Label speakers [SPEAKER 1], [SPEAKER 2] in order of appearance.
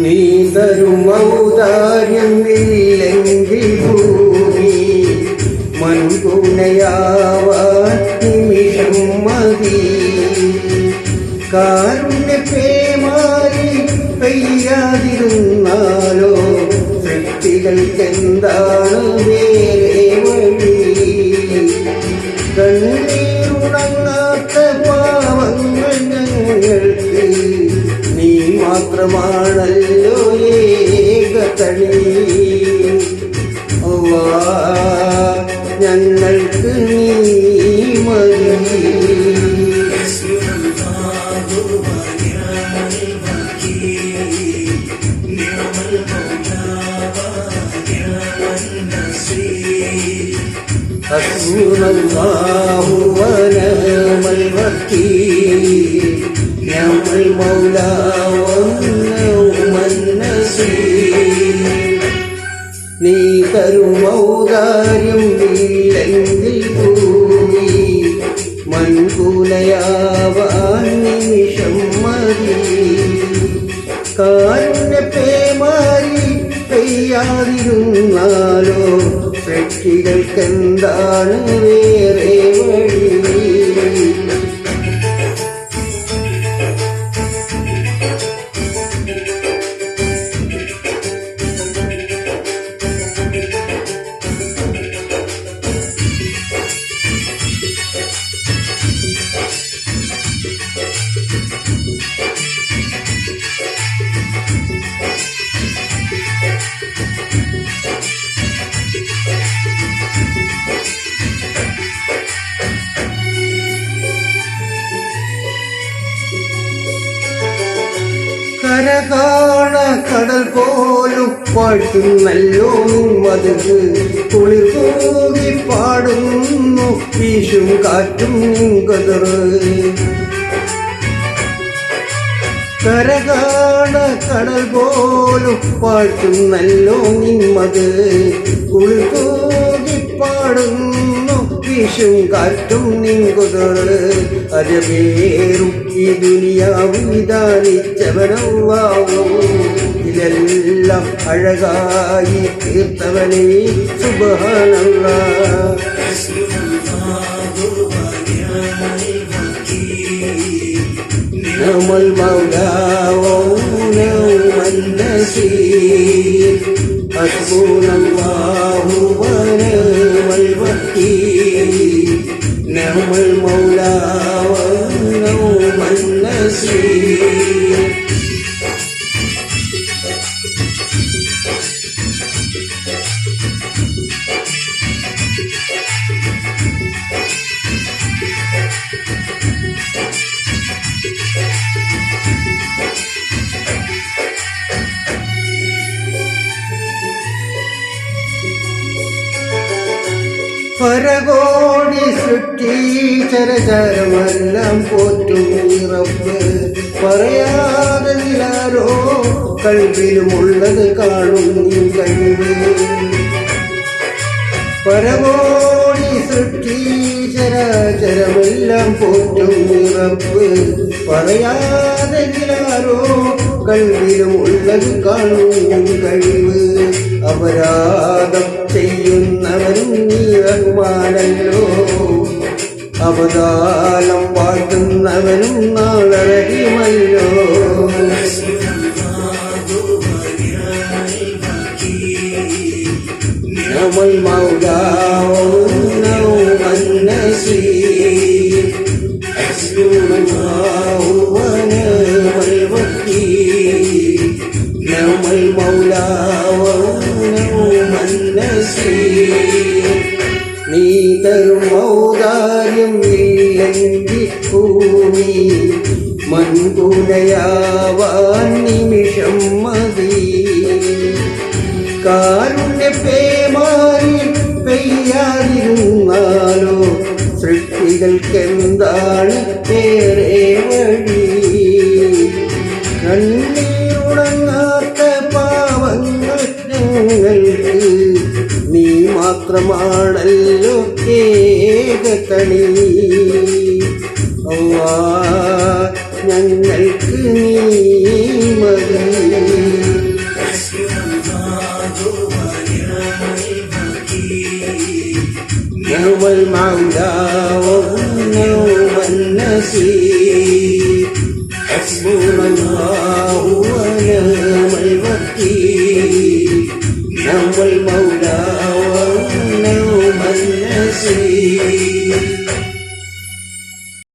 [SPEAKER 1] നീ തരും ഔദാര്യം ഇല്ലെങ്കിൽ ഭൂമി മൺകുണയാവാൻ നിമിഷം മതി. കാരുണ്യപേമായി പെയ്യാതിരുന്നാലോ സൃഷ്ടികൾക്കെന്താണ് വേറെ വഴി. കണ്ണീരുണങ്ങാത്ത പാവങ്ങൾ ഞങ്ങൾക്ക് നീ മാത്രമാണല്ലോ ഏകതണി. ഞങ്ങൾക്ക് നീ മതി. ഹസ്ബുനല്ലാഹു വനിഅമൽ വകീൽ നിഅമൽ മൗലാ വനിഅമൻ നസീർ. നീ തരും ഔദാര്യം ഇല്ലെങ്കിൽ ഭൂമി മൺകുലയാവാൻ നിമിഷം മതി. കാരുണ്യപേമായി പെയ്യാതിരുന്നാലോ സൃഷ്ടികൾക്കെന്താണ് വേറെ വഴി. കരകാണ കടൽ പോലും പാട്ടുന്നല്ലോ മതക്. കുളിർ തൂകി പാടുന്നു വീശും കാറ്റും കതറ്. കരകാണ കടൽ പോലും പാട്ടുന്നല്ലോ നിന്മത്. കുളിർ തൂകി പാടുന്നു വീശും കാറ്റും നിൻകുതറ്. അരവേറും ഈ ദുനിയാവിൽ വിധാനിച്ചവനല്ലാഹു. ഇതെല്ലാം അഴകായി തീർത്തവനേ സുബ്ഹാനല്ലാഹ്. നിഅമൽ മൗലാ വനിഅമൻ നസീർ. ഹസ്ബുനല്ലാഹു വനിഅമൽ വകീൽ നിഅമൽ മൗലാ വനിഅമൻ നസീർ. പരകോടി സൃഷ്ടി ചരചരമെല്ലാം പോറ്റും റബ്ബ്. പറയാതെ നിലാരോ കൽവിലുമുള്ളത് കാണും കഴിവ്. പരകോടി സൃഷ്ടി ചരചരമെല്ലാം പോറ്റും റബ്ബ്. പറയാതെ നിലാരോ കൽവിലുമുള്ളത് കാണും കഴിവ്. അപരാധം ചെയ്യുന്നവനും നീ റഹ്മാനല്ലോ. അവതാലം വാഴ്ത്തുന്നവനും നാളെ റഹീമല്ലോ. നിഅമൽ മൗലാ വനിഅമൻ നസീർ. ഹസ്ബുനല്ലാഹു വനിഅമൽ വകീൽ നിഅമൽ മൗലാ വനിഅമൻ നസീർ. നീ തരും ഔദാര്യം ഇല്ലെങ്കിൽ ഭൂമി മൺകുലയാവാൻ നിമിഷം മതി. കാരുണ്യ പേമാരി പെയ്യാതിരുന്നാലോ സൃഷ്ടികൾക്കെന്താണ് ഏറെ വഴി കണ്ണീരുണങ്ങാത്ത പാവങ്ങൾ ഞങ്ങൾക്ക് നീ മാത്രമാണല്ലോ ഏകകണി അല്ലാ ഞങ്ങൾക്ക് നീ മതി نعم المولى ونعم النصير حسبنا الله ونعم الوكيل نعم المولى ونعم النصير